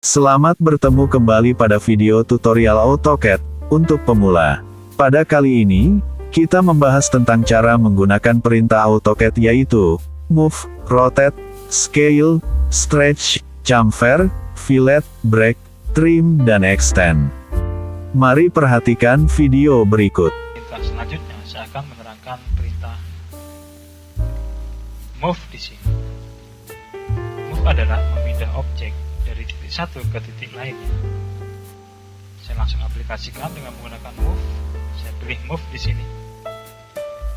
Selamat bertemu kembali pada video tutorial AutoCAD untuk pemula. Pada kali ini, kita membahas tentang cara menggunakan perintah AutoCAD yaitu Move, Rotate, Scale, Stretch, Chamfer, Fillet, Break, Trim, dan Extend. Mari perhatikan video berikut. Selanjutnya, saya akan menerangkan perintah Move di sini. Move adalah memindah objek dari titik satu ke titik lainnya. Saya langsung aplikasikan dengan menggunakan Move. Saya pilih Move di sini.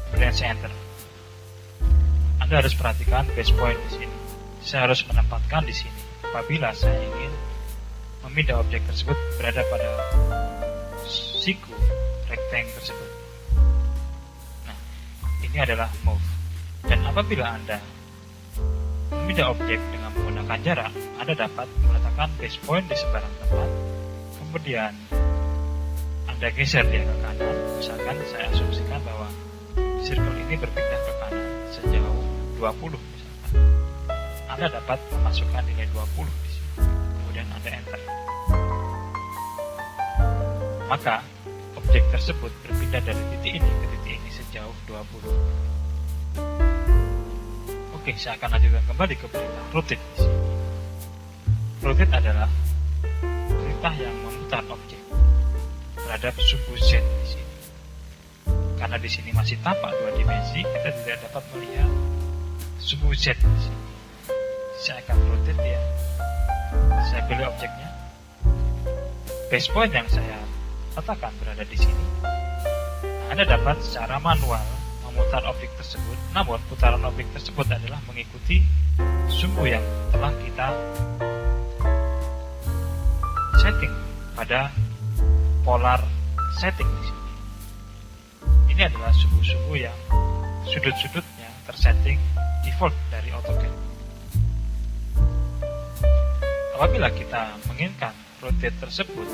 Kemudian saya Enter. Anda harus perhatikan base point di sini. Saya harus menempatkan di sini apabila saya ingin memindah objek tersebut berada pada siku rectangle tersebut. Nah, ini adalah Move. Dan apabila Anda memindah objek dengan menggunakan jarak, Anda dapat meletakkan base point di sembarang tempat. Kemudian Anda geser dia ke kanan. Misalkan saya asumsikan bahwa circle ini berpindah ke kanan sejauh 20 misalkan. Anda dapat memasukkan nilai 20 di sini. Kemudian Anda Enter. Maka objek tersebut berpindah dari titik ini ke titik ini sejauh 20. Oke, saya akan lanjutkan kembali ke perintah Rotate di sini. Rotate adalah perintah yang memutar objek terhadap suku Z di sini. Karena di sini masih tampak dua dimensi, kita tidak dapat melihat suku Z di sini. Saya akan rotate dia. Saya pilih objeknya. Base point yang saya letakkan berada di sini. Anda dapat secara manual memutar objek tersebut, namun putaran objek tersebut adalah mengikuti sumbu yang telah kita setting pada polar setting di sini. Ini adalah sumbu-sumbu yang sudut-sudutnya tersetting default dari AutoCAD. Apabila kita menginginkan rotate tersebut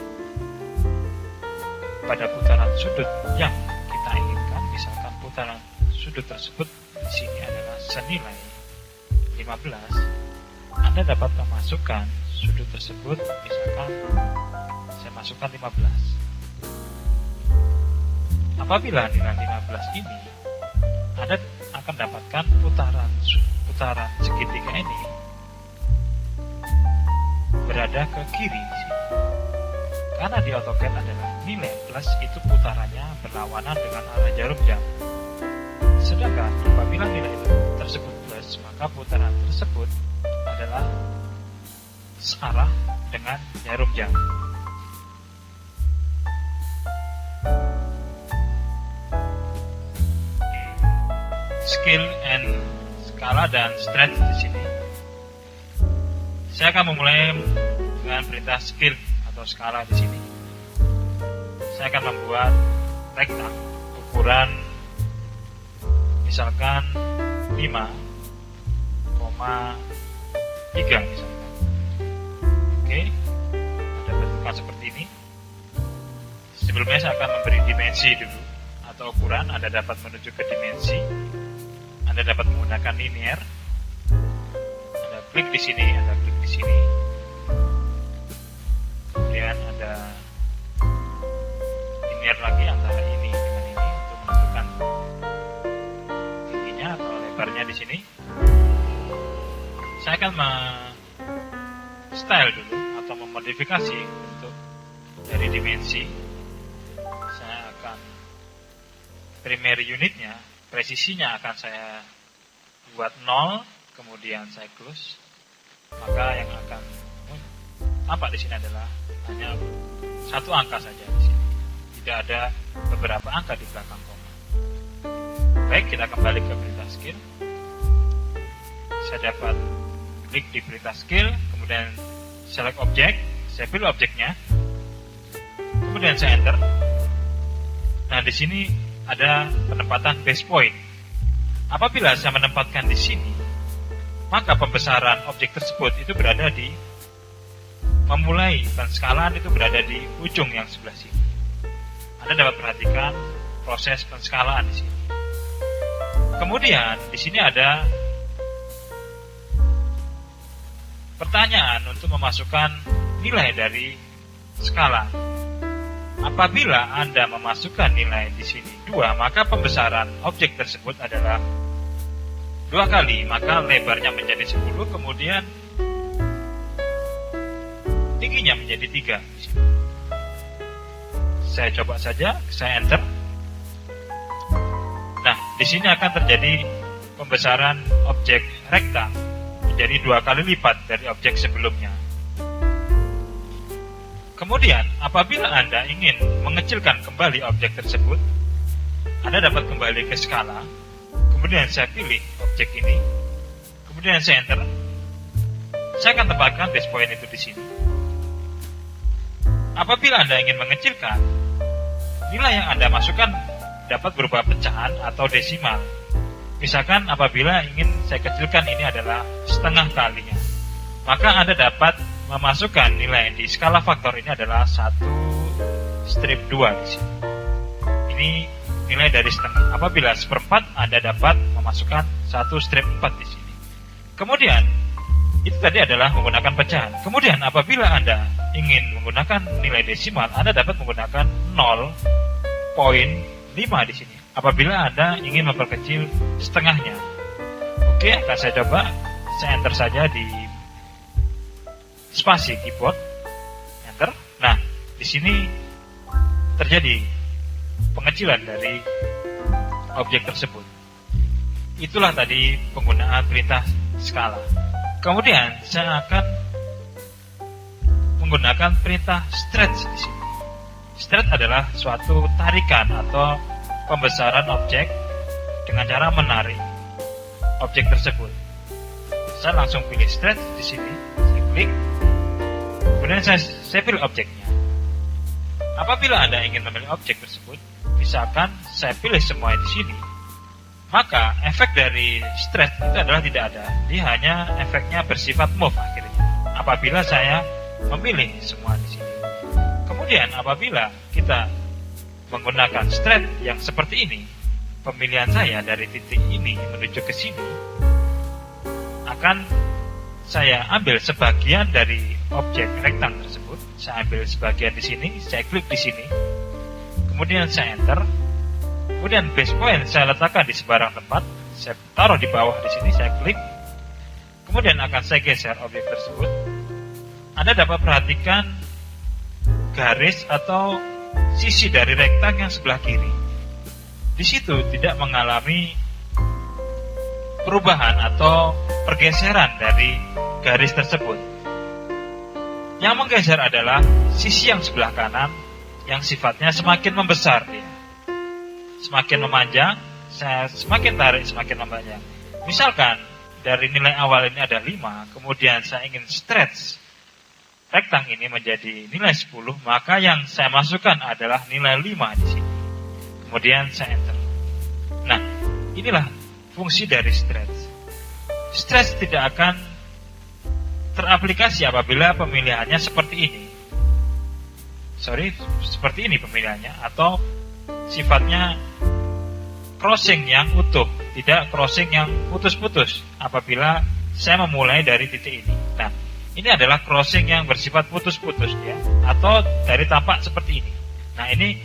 pada putaran sudut yang kita inginkan, misalkan putaran sudut tersebut di sini adalah senilai 15, Anda dapat memasukkan sudut tersebut, misalkan saya masukkan 15. Apabila nilai 15 ini, Anda akan dapatkan putaran segitiga ini berada ke kiri di sini. Karena di AutoCAD adalah nilai plus itu putarannya berlawanan dengan arah jarum jam. Sedangkan apabila nilai tersebut plus, maka putaran tersebut adalah searah dengan jarum jam. Scale and skala dan stretch di sini. Saya akan memulai dengan perintah scale atau skala di sini. Saya akan membuat rectangle ukuran misalkan 5,3 misalkan. Oke, Anda bentukkan seperti ini. Sebelumnya saya akan memberi dimensi dulu atau ukuran. Anda dapat menuju ke dimensi. Anda dapat menggunakan linear. Anda klik di sini, Anda klik di sini. Kemudian Anda linear lagi antara ini dengan ini untuk menentukan tingginya atau lebarnya di sini. Saya akan style dulu atau memodifikasi untuk dari dimensi. Saya akan primary unitnya, presisinya akan saya buat 0, kemudian saya close. Maka yang akan tampak di sini adalah hanya satu angka saja di sini. Tidak ada beberapa angka di belakang koma. Baik, kita kembali ke perintah scale. Saya dapat klik di perintah scale, kemudian select object, saya pilih objeknya, kemudian saya enter. Nah, di sini ada penempatan base point. Apabila saya menempatkan di sini, maka pembesaran objek tersebut itu berada di memulai penskalaan itu berada di ujung yang sebelah sini. Anda dapat perhatikan proses penskalaan di sini. Kemudian di sini ada pertanyaan untuk memasukkan nilai dari skala. Apabila Anda memasukkan nilai di sini 2, maka pembesaran objek tersebut adalah 2 kali, maka lebarnya menjadi 10, kemudian tingginya menjadi 3 di sini. Saya coba saja, saya enter. Nah, di sini akan terjadi pembesaran objek rektang menjadi 2 kali lipat dari objek sebelumnya. Kemudian, apabila Anda ingin mengecilkan kembali objek tersebut, Anda dapat kembali ke skala. Kemudian saya pilih objek ini. Kemudian saya enter. Saya akan tempatkan base point itu di sini. Apabila Anda ingin mengecilkan, nilai yang Anda masukkan dapat berupa pecahan atau desimal. Misalkan apabila ingin saya kecilkan ini adalah setengah kalinya, maka Anda dapat memasukkan nilai di skala faktor ini adalah 1/2 di sini. Ini nilai dari setengah. Apabila 1/4, Anda dapat memasukkan 1/4 di sini. Kemudian, itu tadi adalah menggunakan pecahan. Kemudian, apabila Anda ingin menggunakan nilai desimal, Anda dapat menggunakan 0,5 di sini. Apabila Anda ingin memperkecil setengahnya. Oke, akan saya coba. Saya enter saja di spasi keyboard. Enter. Nah, di sini terjadi pengecilan dari objek tersebut. Itulah tadi penggunaan perintah skala. Kemudian saya akan menggunakan perintah stretch di sini. Stretch adalah suatu tarikan atau pembesaran objek dengan cara menarik objek tersebut. Saya langsung pilih stretch di sini. Saya klik. Kemudian saya pilih objeknya. Apabila Anda ingin memilih objek tersebut, misalkan saya pilih semua di sini, maka efek dari stretch itu adalah tidak ada. Dia hanya efeknya bersifat move akhirnya. Apabila saya memilih semua di sini. Kemudian apabila kita menggunakan stretch yang seperti ini, pemilihan saya dari titik ini menuju ke sini akan saya ambil sebagian dari objek rektang tersebut. Saya ambil sebagian di sini, saya klik di sini. Kemudian saya enter. Kemudian base point saya letakkan di sembarang tempat. Saya taruh di bawah di sini, saya klik. Kemudian akan saya geser objek tersebut. Anda dapat perhatikan garis atau sisi dari rektang yang sebelah kiri. Di situ tidak mengalami perubahan atau pergeseran dari garis tersebut. Yang menggeser adalah sisi yang sebelah kanan yang sifatnya semakin membesar dia. Semakin memanjang, saya semakin tarik semakin memanjang. Misalkan dari nilai awal ini ada 5, kemudian saya ingin stretch rektang ini menjadi nilai 10, maka yang saya masukkan adalah nilai 5 di sini. Kemudian saya enter. Nah, inilah fungsi dari stretch. Stretch tidak akan teraplikasi apabila pemilihannya seperti ini. Seperti ini pemilihannya, atau sifatnya crossing yang utuh, tidak crossing yang putus-putus apabila saya memulai dari titik ini. Nah, ini adalah crossing yang bersifat putus-putus ya, atau dari tapak seperti ini. Nah, ini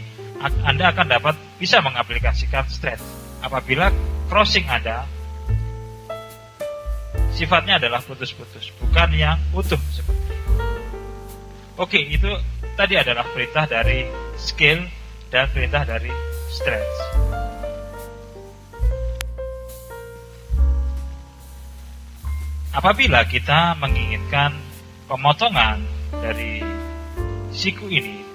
Anda akan dapat bisa mengaplikasikan stretch apabila crossing Anda sifatnya adalah putus-putus, bukan yang utuh seperti ini. Oke, itu tadi adalah perintah dari scale dan perintah dari stretch. Apabila kita menginginkan pemotongan dari siku ini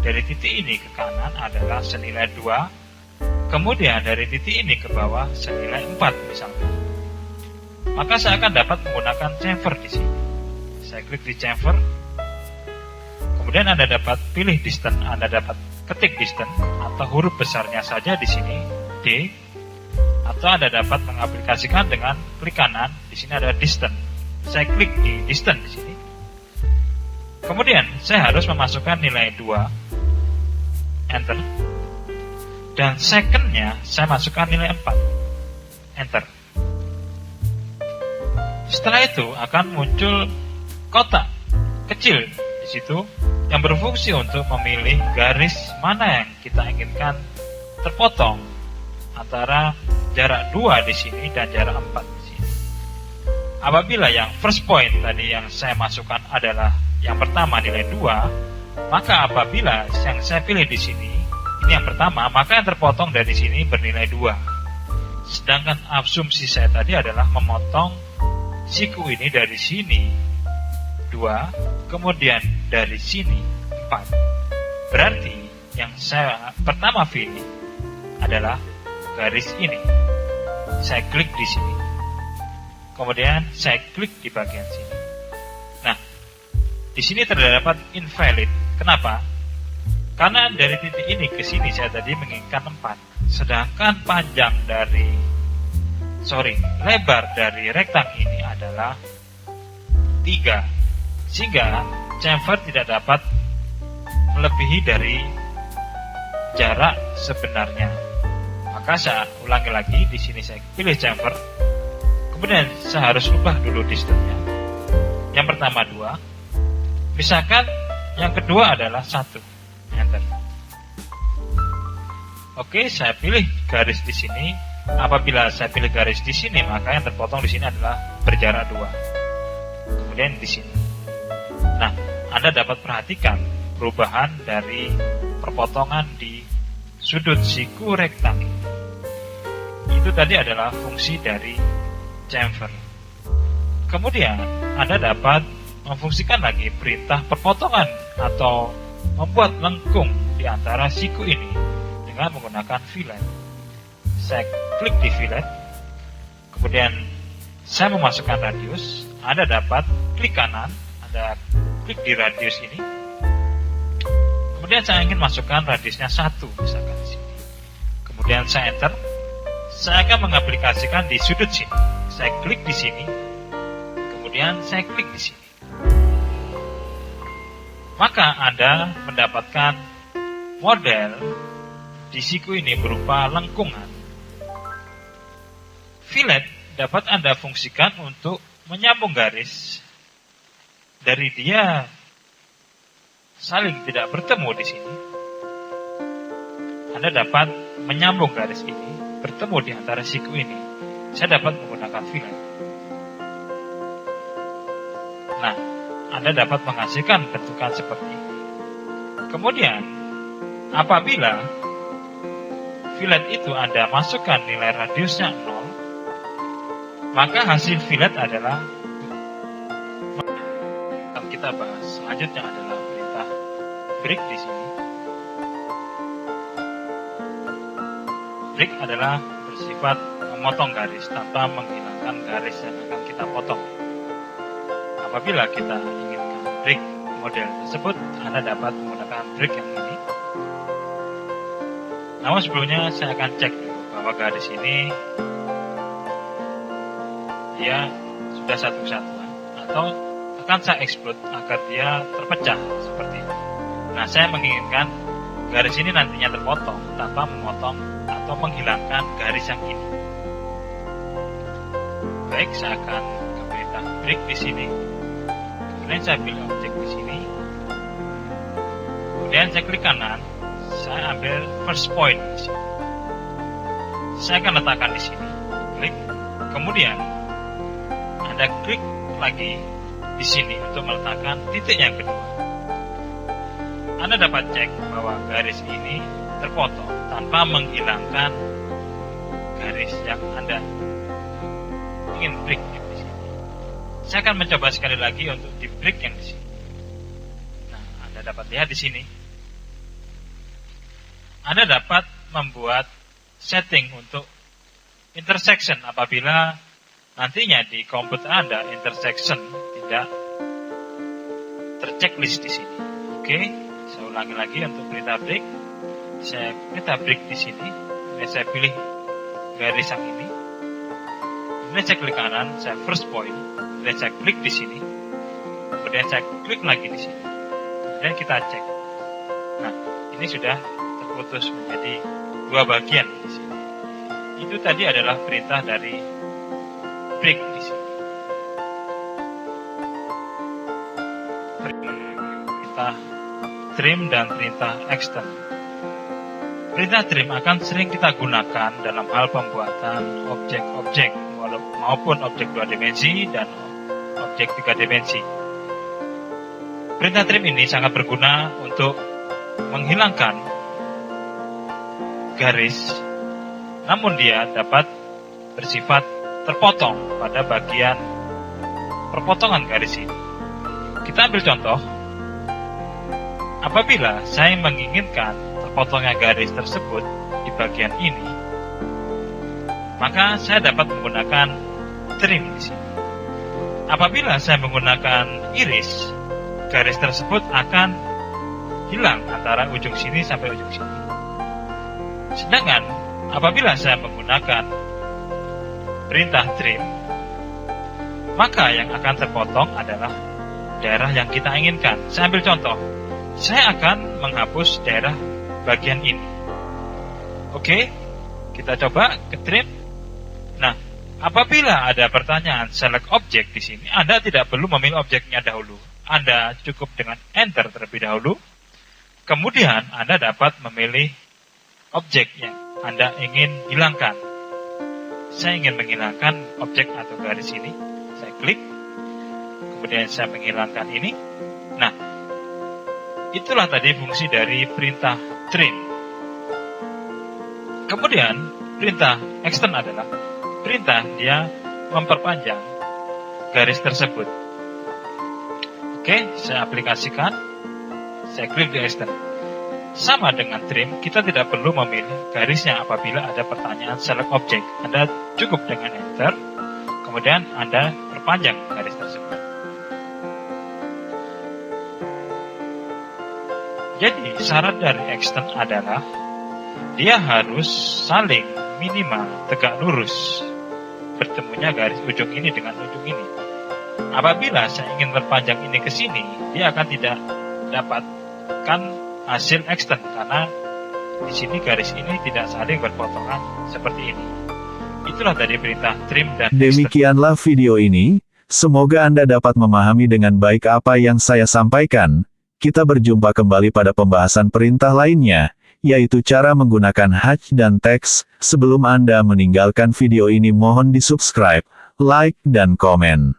dari titik ini ke kanan adalah senilai 2, kemudian dari titik ini ke bawah senilai 4 misalkan, maka saya akan dapat menggunakan chamfer di sini. Saya klik di chamfer. Kemudian Anda dapat pilih distance. Anda dapat ketik distance atau huruf besarnya saja di sini D, atau Anda dapat mengaplikasikan dengan klik kanan. Di sini ada distance. Saya klik di distance di sini. Kemudian saya harus memasukkan nilai 2. Enter. Dan secondnya saya masukkan nilai 4. Enter. Setelah itu akan muncul kotak kecil di situ yang berfungsi untuk memilih garis mana yang kita inginkan terpotong antara jarak 2 di sini dan jarak 4 di sini. Apabila yang first point tadi yang saya masukkan adalah yang pertama nilai 2, maka apabila yang saya pilih di sini ini yang pertama, maka yang terpotong dari sini bernilai 2. Sedangkan asumsi saya tadi adalah memotong siku ini dari sini 2, kemudian dari sini 4. Berarti yang saya pertama pilih adalah garis ini. Saya klik di sini. Kemudian saya klik di bagian sini. Nah, di sini terdapat invalid. Kenapa? Karena dari titik ini ke sini saya tadi menginginkan 4. Sedangkan lebar dari rektang ini adalah 3. Sehingga chamfer tidak dapat melebihi dari jarak sebenarnya. Maka saya ulangi lagi, di sini saya pilih chamfer. Kemudian saya harus ubah dulu distance-nya. Yang pertama 2. Misalkan yang kedua adalah 1. Enter. Oke, saya pilih garis di sini. Apabila saya pilih garis di sini, maka yang terpotong di sini adalah berjarak 2. Kemudian di sini. Nah, Anda dapat perhatikan perubahan dari perpotongan di sudut siku rektang. Itu tadi adalah fungsi dari chamfer. Kemudian Anda dapat memfungsikan lagi perintah perpotongan atau membuat lengkung di antara siku ini dengan menggunakan fillet. Saya klik di fillet, kemudian saya memasukkan radius. Anda dapat klik kanan, Anda klik di radius ini. Kemudian saya ingin masukkan radiusnya 1, misalkan di sini. Kemudian saya enter. Saya akan mengaplikasikan di sudut sini. Saya klik di sini. Kemudian saya klik di sini. Maka Anda mendapatkan model di siku ini berupa lengkungan. Fillet dapat Anda fungsikan untuk menyambung garis dari dia saling tidak bertemu di sini. Anda dapat menyambung garis ini bertemu di antara siku ini. Saya dapat menggunakan fillet. Nah, Anda dapat menghasilkan bentukan seperti ini. Kemudian, apabila fillet itu Anda masukkan nilai radiusnya 0, maka hasil fillet adalah, kita bahas selanjutnya adalah perintah break di sini. Break adalah bersifat memotong garis tanpa menghilangkan garis yang akan kita potong. Apabila kita inginkan break model tersebut, Anda dapat menggunakan break yang ini. Namun sebelumnya saya akan cek dulu bahwa garis ini dia sudah satu kesatuan, atau akan saya explode agar dia terpecah seperti ini. Nah, saya menginginkan garis ini nantinya terpotong tanpa memotong atau menghilangkan garis yang ini. Baik, saya akan ke perintah break di sini. Kemudian saya pilih objek di sini. Kemudian saya klik kanan. Saya ambil first point di sini. Saya akan letakkan di sini. Klik. Kemudian Anda klik lagi di sini untuk meletakkan titik yang kedua. Anda dapat cek bahwa garis ini terpotong tanpa menghilangkan garis yang Anda ingin break di sini. Saya akan mencoba sekali lagi untuk di break yang di sini. Nah, Anda dapat lihat di sini. Anda dapat membuat setting untuk intersection apabila nantinya di komputer Anda intersection tidak terchecklist di sini. Oke, saya ulangi lagi untuk perintah break. Saya perintah break di sini. Kemudian saya pilih garis yang ini. Kemudian saya klik kanan, saya first point. Kemudian saya klik di sini. Kemudian saya klik lagi di sini. Kemudian kita cek. Nah, ini sudah terputus menjadi dua bagian di sini. Itu tadi adalah perintah dari break di sini. perintah trim dan perintah extend. Perintah trim akan sering kita gunakan dalam hal pembuatan objek-objek maupun objek 2 dimensi dan objek 3 dimensi. Perintah trim ini sangat berguna untuk menghilangkan garis, namun dia dapat bersifat terpotong pada bagian perpotongan garis ini. Kita ambil contoh. Apabila saya menginginkan terpotongnya garis tersebut di bagian ini, maka saya dapat menggunakan trim di sini. Apabila saya menggunakan iris, garis tersebut akan hilang antara ujung sini sampai ujung sini. Sedangkan apabila saya menggunakan perintah trim, maka yang akan terpotong adalah daerah yang kita inginkan. Saya ambil contoh. Saya akan menghapus daerah bagian ini. Oke, kita coba ke trim. Nah, apabila ada pertanyaan select object di sini, Anda tidak perlu memilih objeknya dahulu. Anda cukup dengan enter terlebih dahulu. Kemudian Anda dapat memilih objek yang Anda ingin hilangkan. Saya ingin menghilangkan objek atau garis ini. Saya klik. Kemudian saya menghilangkan ini. Nah, itulah tadi fungsi dari perintah trim. Kemudian perintah extend adalah perintah dia memperpanjang garis tersebut. Oke, saya aplikasikan. Saya klik di extend. Sama dengan trim, kita tidak perlu memilih garisnya apabila ada pertanyaan select object. Anda cukup dengan enter, kemudian Anda perpanjang garis tersebut. Jadi, syarat dari extend adalah dia harus saling minimal tegak lurus bertemunya garis ujung ini dengan ujung ini. Apabila saya ingin perpanjang ini ke sini, dia akan tidak dapatkan hasil extend karena di sini garis ini tidak saling berpotongan seperti ini. Itulah tadi perintah trim dan extend. Demikianlah video ini. Semoga Anda dapat memahami dengan baik apa yang saya sampaikan. Kita berjumpa kembali pada pembahasan perintah lainnya, yaitu cara menggunakan H dan teks. Sebelum Anda meninggalkan video ini, mohon di subscribe, like, dan komen.